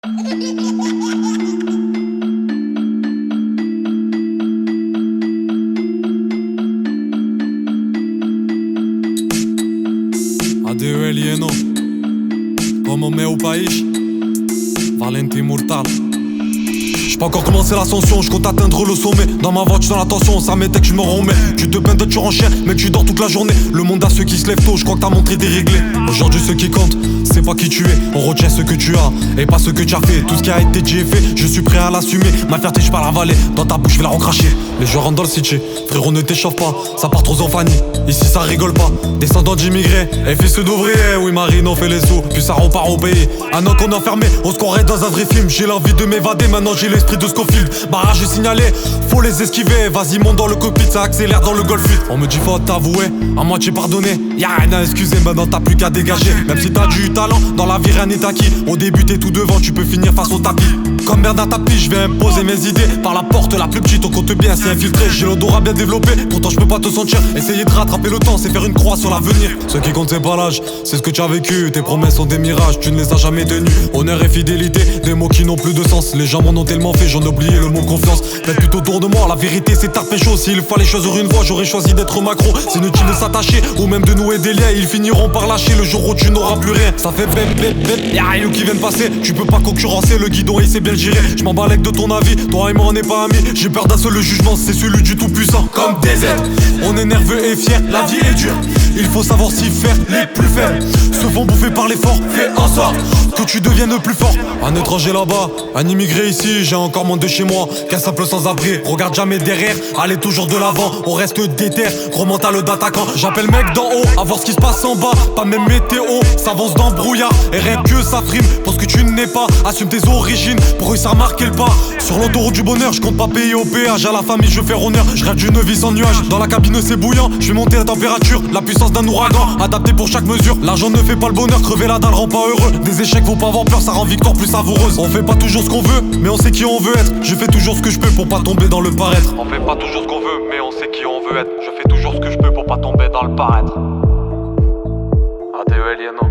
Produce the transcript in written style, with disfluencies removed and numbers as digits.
Addio alieno, como meu país, valente immortal. J'ai pas encore commencé l'ascension, je compte atteindre le sommet. Dans ma voix tu sens l'attention, ça m'était que je me remets. Tu te peins de tu renchères, mais tu dors toute la journée. Le monde a ceux qui se lèvent tôt, je crois que t'as montré déréglé. Aujourd'hui ce qui compte, c'est pas qui tu es. On retient ce que tu as, et pas ce que tu as fait. Tout ce qui a été dit et fait, je suis prêt à l'assumer. Ma fierté je vais la ravaler, dans ta bouche je vais la recracher. Les joueurs rentrent dans le city, frérot ne t'échauffe pas. Ça part trop en fanny, ici ça rigole pas. Descendant d'immigrés, et fils d'ouvriers. Oui Marine on fait les sous, puis ça repart au pays. Un an qu'on est enfermé, on se croirait dans un vrai film. J'ai l'envie de m'évader, maintenant j'ai l'esprit de Scofield. Barrage signalé, faut les esquiver. Vas-y monte dans le cockpit, ça accélère dans le Golf 8. On me dit faut t'avouer, à moitié pardonné. Y'a rien à excuser, maintenant t'as plus qu'à dégager. Même si t'as du talent, dans la vie rien n'est acquis. Au début t'es tout devant, tu peux finir face au tapis. Comme Bernard Tapie, je vais imposer mes idées. Par la porte la plus petite, on compte bien, c'est infiltré. J'ai l'odorat bien développé, pourtant je peux pas te sentir. Essayer de rattraper le temps, c'est faire une croix sur l'avenir. Ce qui compte c'est pas l'âge, c'est ce que tu as vécu. Tes promesses sont des mirages, tu ne les as jamais tenues. Honneur et fidélité, des mots qui n'ont plus de sens. Les gens m'en ont tellement fait, j'en ai oublié le mot confiance. Faites tout autour de moi, la vérité c'est tard pécho. S'il fallait choisir une voie, j'aurais choisi d'être Macron. C'est inutile de s'attacher, ou même de nouer des liens. Ils finiront par lâcher le jour où tu n'auras plus rien. Ça fait bép bép bép, y'a rien qui vient de passer. Tu peux pas concurrencer, le guidon il sait bien le gérer. Je m'en balèque de ton avis, toi et moi on n'est pas amis. J'ai peur d'un seul, le jugement c'est celui du tout puissant. Comme des ailes, on est nerveux et fier, la vie est dure. Il faut savoir s'y faire, les plus faibles se font bouffer par l'effort. Fais en sorte que tu deviennes le plus fort. Un étranger là-bas, un immigré ici. J'ai encore moins de chez moi qu'un simple sans-abri. Regarde jamais derrière, allez toujours de l'avant. On reste déter, gros mental d'attaquant. J'appelle mec d'en haut, à voir ce qui se passe en bas. Pas même météo, s'avance dans le brouillard. Et rien que ça frime, pour ce que tu n'es pas. Assume tes origines, pour réussir à marquer le pas. Sur l'autoroute du bonheur, je compte pas payer au péage. À la famille je fais honneur, je rêve d'une vie sans nuage. Dans la cabine c'est bouillant, je vais monter la température. La puissance d'un ouragan, adapté pour chaque mesure. L'argent ne fait pas le bonheur, crever la dalle rend pas heureux. Des échecs faut pas avoir peur, ça rend victoire plus savoureuse. On fait pas toujours ce qu'on veut, mais on sait qui on veut être. Je fais toujours ce que je peux pour pas tomber dans le paraître. On fait pas toujours ce qu'on veut, mais on sait qui on veut être. Je fais toujours ce que je peux pour pas tomber dans le paraître. Addio alieno.